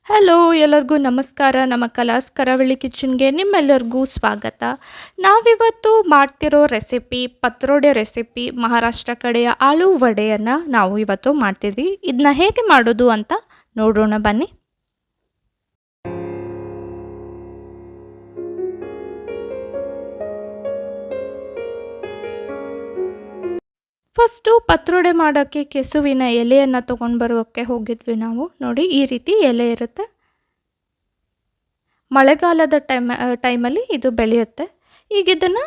Hello ಎಲ್ಲರಿಗೂ ನಮಸ್ಕಾರ. ನಮ್ಮ ಕಲಾಸ್ ಕರಾವಳಿ ಕಿಚನ್ಗೆ ನಿಮ್ಮೆಲ್ಲರಿಗೂ ಸ್ವಾಗತ. ನಾವಿವತ್ತು ಮಾಡ್ತಿರೋ ರೆಸಿಪಿ ಪತ್ರೊಡೆ ರೆಸಿಪಿ. ಮಹಾರಾಷ್ಟ್ರ ಕಡೆಯ ಆಲೂ ವಡೆಯನ್ನು ನಾವು ಇವತ್ತು ಮಾಡ್ತಿದ್ವಿ. ಇದನ್ನ ಹೇಗೆ ಮಾಡೋದು ಅಂತ ನೋಡೋಣ ಬನ್ನಿ. ಫಸ್ಟು ಪತ್ರೊಡೆ ಮಾಡೋಕ್ಕೆ ಕೆಸುವಿನ ಎಲೆಯನ್ನು ತೊಗೊಂಡು ಬರೋಕ್ಕೆ ಹೋಗಿದ್ವಿ ನಾವು. ನೋಡಿ, ಈ ರೀತಿ ಎಲೆ ಇರುತ್ತೆ. ಮಳೆಗಾಲದ ಟೈಮಲ್ಲಿ ಇದು ಬೆಳೆಯುತ್ತೆ. ಈಗ ಇದನ್ನು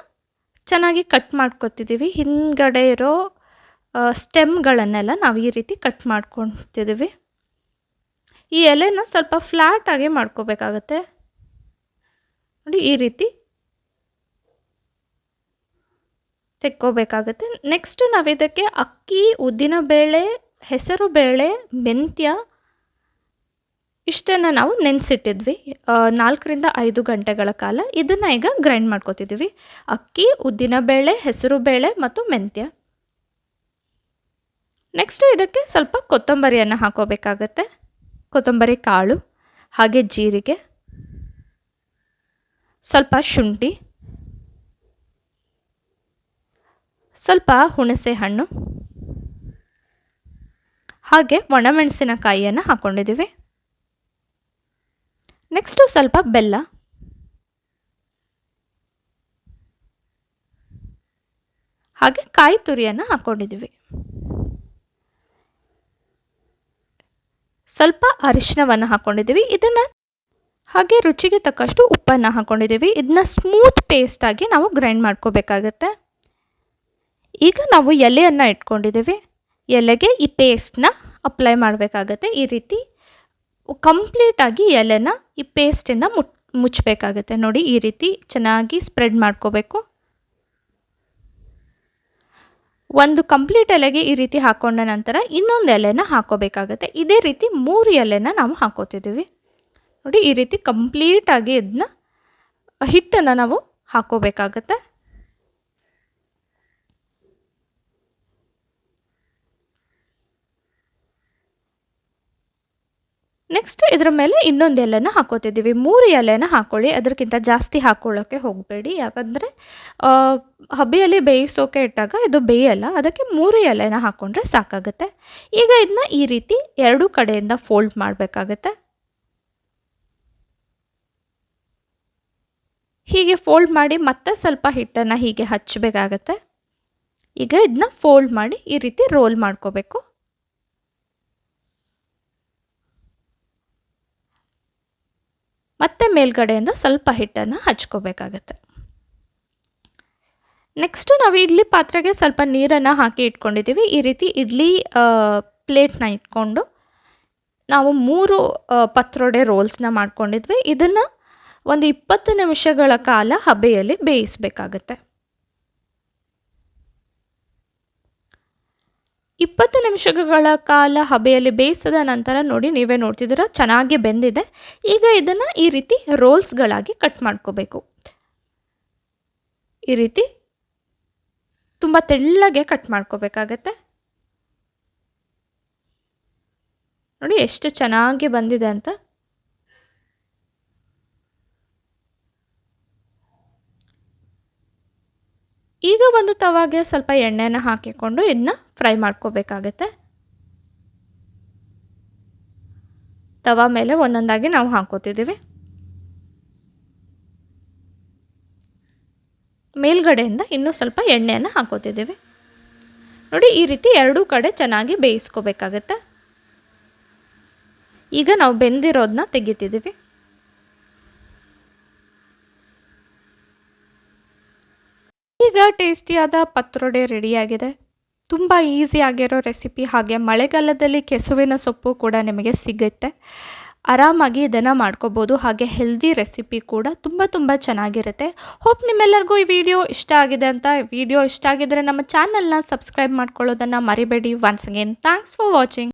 ಚೆನ್ನಾಗಿ ಕಟ್ ಮಾಡ್ಕೊತಿದ್ದೀವಿ. ಹಿಂದ್ಗಡೆ ಇರೋ ಸ್ಟೆಮ್ಗಳನ್ನೆಲ್ಲ ನಾವು ಈ ರೀತಿ ಕಟ್ ಮಾಡ್ಕೊತಿದ್ದೀವಿ. ಈ ಎಲೆನ ಸ್ವಲ್ಪ ಫ್ಲ್ಯಾಟಾಗಿ ಮಾಡ್ಕೋಬೇಕಾಗತ್ತೆ. ನೋಡಿ, ಈ ರೀತಿ ತೆಕ್ಕೋಬೇಕಾಗತ್ತೆ. ನೆಕ್ಸ್ಟು ನಾವಿದಕ್ಕೆ ಅಕ್ಕಿ, ಉದ್ದಿನಬೇಳೆ, ಹೆಸರುಬೇಳೆ, ಮೆಂತ್ಯ ಇಷ್ಟನ್ನು ನಾವು ನೆನೆಸಿಟ್ಟಿದ್ವಿ 4ರಿಂದ 5 ಗಂಟೆಗಳ ಕಾಲ. ಇದನ್ನು ಈಗ ಗ್ರೈಂಡ್ ಮಾಡ್ಕೊತಿದ್ದೀವಿ. ಅಕ್ಕಿ, ಉದ್ದಿನಬೇಳೆ, ಹೆಸರುಬೇಳೆ ಮತ್ತು ಮೆಂತ್ಯ. ನೆಕ್ಸ್ಟು ಇದಕ್ಕೆ ಸ್ವಲ್ಪ ಕೊತ್ತಂಬರಿಯನ್ನು ಹಾಕೋಬೇಕಾಗತ್ತೆ. ಕೊತ್ತಂಬರಿ ಕಾಳು, ಹಾಗೆ ಜೀರಿಗೆ, ಸ್ವಲ್ಪ ಶುಂಠಿ, ಸ್ವಲ್ಪ ಹುಣಸೆ ಹಣ್ಣು, ಹಾಗೆ ಒಣಮೆಣಸಿನಕಾಯಿಯನ್ನು ಹಾಕ್ಕೊಂಡಿದ್ದೀವಿ. ನೆಕ್ಸ್ಟು ಸ್ವಲ್ಪ ಬೆಲ್ಲ, ಹಾಗೆ ಕಾಯಿ ತುರಿಯನ್ನು ಹಾಕ್ಕೊಂಡಿದ್ದೀವಿ. ಸ್ವಲ್ಪ ಅರಿಶಿನವನ್ನು ಹಾಕ್ಕೊಂಡಿದ್ದೀವಿ. ಇದನ್ನು ಹಾಗೆ ರುಚಿಗೆ ತಕ್ಕಷ್ಟು ಉಪ್ಪನ್ನು ಹಾಕ್ಕೊಂಡಿದ್ದೀವಿ. ಇದನ್ನ ಸ್ಮೂತ್ ಪೇಸ್ಟಾಗಿ ನಾವು ಗ್ರೈಂಡ್ ಮಾಡ್ಕೋಬೇಕಾಗತ್ತೆ. ಈಗ ನಾವು ಎಲೆಯನ್ನು ಇಟ್ಕೊಂಡಿದ್ದೀವಿ. ಎಲೆಗೆ ಈ ಪೇಸ್ಟ್ನ ಅಪ್ಲೈ ಮಾಡಬೇಕಾಗತ್ತೆ. ಈ ರೀತಿ ಕಂಪ್ಲೀಟಾಗಿ ಎಲೆನ ಈ ಪೇಸ್ಟಿಂದ ಮುಚ್ಚಬೇಕಾಗತ್ತೆ. ನೋಡಿ, ಈ ರೀತಿ ಚೆನ್ನಾಗಿ ಸ್ಪ್ರೆಡ್ ಮಾಡ್ಕೋಬೇಕು. ಒಂದು ಕಂಪ್ಲೀಟ್ ಎಲೆಗೆ ಈ ರೀತಿ ಹಾಕೊಂಡ ನಂತರ ಇನ್ನೊಂದು ಎಲೆನ ಹಾಕೋಬೇಕಾಗತ್ತೆ. ಇದೇ ರೀತಿ 3 ಎಲೆನ ನಾವು ಹಾಕೋತಿದ್ದೀವಿ. ನೋಡಿ, ಈ ರೀತಿ ಕಂಪ್ಲೀಟಾಗಿ ಇದನ್ನ ಹಿಟ್ಟನ್ನು ನಾವು ಹಾಕೋಬೇಕಾಗತ್ತೆ. ನೆಕ್ಸ್ಟ್ ಇದರ ಮೇಲೆ ಇನ್ನೊಂದು ಎಲೆನ ಹಾಕೋತಿದ್ದೀವಿ. 3 ಎಲೆನ ಹಾಕ್ಕೊಳ್ಳಿ, ಅದಕ್ಕಿಂತ ಜಾಸ್ತಿ ಹಾಕ್ಕೊಳ್ಳೋಕ್ಕೆ ಹೋಗಬೇಡಿ. ಯಾಕಂದರೆ ಹಬೆಯಲ್ಲಿ ಬೇಯಿಸೋಕೆ ಇಟ್ಟಾಗ ಇದು ಬೇಯಲ್ಲ. ಅದಕ್ಕೆ 3 ಎಲೆನ ಹಾಕ್ಕೊಂಡ್ರೆ ಸಾಕಾಗುತ್ತೆ. ಈಗ ಇದನ್ನ ಈ ರೀತಿ 2 ಕಡೆಯಿಂದ ಫೋಲ್ಡ್ ಮಾಡಬೇಕಾಗತ್ತೆ. ಹೀಗೆ ಫೋಲ್ಡ್ ಮಾಡಿ ಮತ್ತೆ ಸ್ವಲ್ಪ ಹಿಟ್ಟನ್ನು ಹೀಗೆ ಹಚ್ಚಬೇಕಾಗತ್ತೆ. ಈಗ ಇದನ್ನ ಫೋಲ್ಡ್ ಮಾಡಿ ಈ ರೀತಿ ರೋಲ್ ಮಾಡ್ಕೋಬೇಕು. ಮತ್ತೆ ಮೇಲ್ಗಡೆಯಿಂದ ಸ್ವಲ್ಪ ಹಿಟ್ಟನ್ನು ಹಚ್ಕೋಬೇಕಾಗತ್ತೆ. ನೆಕ್ಸ್ಟು ನಾವು ಇಡ್ಲಿ ಪಾತ್ರೆಗೆ ಸ್ವಲ್ಪ ನೀರನ್ನು ಹಾಕಿ ಇಟ್ಕೊಂಡಿದ್ದೀವಿ. ಈ ರೀತಿ ಇಡ್ಲಿ ಪ್ಲೇಟ್ನ ಇಟ್ಕೊಂಡು ನಾವು 3 ಪತ್ರೊಡೆ ರೋಲ್ಸ್ನ ಮಾಡ್ಕೊಂಡಿದ್ವಿ. ಇದನ್ನು ಒಂದು 20 ನಿಮಿಷಗಳ ಕಾಲ ಹಬೆಯಲ್ಲಿ ಬೇಯಿಸಬೇಕಾಗತ್ತೆ. 20 ನಿಮಿಷಗಳ ಕಾಲ ಹಬೆಯಲ್ಲಿ ಬೇಯಿಸಿದ ನಂತರ ನೋಡಿ, ನೀವೇ ನೋಡ್ತಿದ್ದೀರಾ ಚೆನ್ನಾಗಿ ಬೆಂದಿದೆ. ಈಗ ಇದನ್ನು ಈ ರೀತಿ ರೋಲ್ಸ್ಗಳಾಗಿ ಕಟ್ ಮಾಡ್ಕೋಬೇಕು. ಈ ರೀತಿ ತುಂಬ ತೆಳ್ಳಗೆ ಕಟ್ ಮಾಡ್ಕೋಬೇಕಾಗತ್ತೆ. ನೋಡಿ ಎಷ್ಟು ಚೆನ್ನಾಗಿ ಬಂದಿದೆ ಅಂತ. ಈಗ ಒಂದು ತವಾಗೆ ಸ್ವಲ್ಪ ಎಣ್ಣೆನ ಹಾಕಿಕೊಂಡು ಇದನ್ನ ಫ್ರೈ ಮಾಡ್ಕೋಬೇಕಾಗತ್ತೆ. ತವಾ ಮೇಲೆ ಒಂದೊಂದಾಗಿ ನಾವು ಹಾಕೋತಿದ್ದೀವಿ. ಮೇಲ್ಗಡೆಯಿಂದ ಇನ್ನೂ ಸ್ವಲ್ಪ ಎಣ್ಣೆಯನ್ನು ಹಾಕೋತಿದ್ದೀವಿ. ನೋಡಿ, ಈ ರೀತಿ 2 ಕಡೆ ಚೆನ್ನಾಗಿ ಬೇಯಿಸ್ಕೋಬೇಕಾಗತ್ತೆ. ಈಗ ನಾವು ಬೆಂದಿರೋದನ್ನ ತೆಗಿತಿದ್ದೀವಿ. ಈಗ ಟೇಸ್ಟಿಯಾದ ಪತ್ರೊಡೆ ರೆಡಿಯಾಗಿದೆ. ತುಂಬ ಈಸಿಯಾಗಿರೋ ರೆಸಿಪಿ. ಹಾಗೆ ಮಳೆಗಾಲದಲ್ಲಿ ಕೆಸುವಿನ ಸೊಪ್ಪು ಕೂಡ ನಿಮಗೆ ಸಿಗುತ್ತೆ. ಆರಾಮಾಗಿ ಇದನ್ನು ಮಾಡ್ಕೋಬೋದು. ಹಾಗೆ ಹೆಲ್ದಿ ರೆಸಿಪಿ ಕೂಡ ತುಂಬ ಚೆನ್ನಾಗಿರುತ್ತೆ. ಹೋಪ್ ನಿಮ್ಮೆಲ್ಲರಿಗೂ ಈ ವಿಡಿಯೋ ಇಷ್ಟ ಆಗಿದೆ ಅಂತ. ವಿಡಿಯೋ ಇಷ್ಟ ಆಗಿದ್ರೆ ನಮ್ಮ ಚಾನಲ್ನ ಸಬ್ಸ್ಕ್ರೈಬ್ ಮಾಡ್ಕೊಳ್ಳೋದನ್ನು ಮರಿಬೇಡಿ. Once again thanks for watching.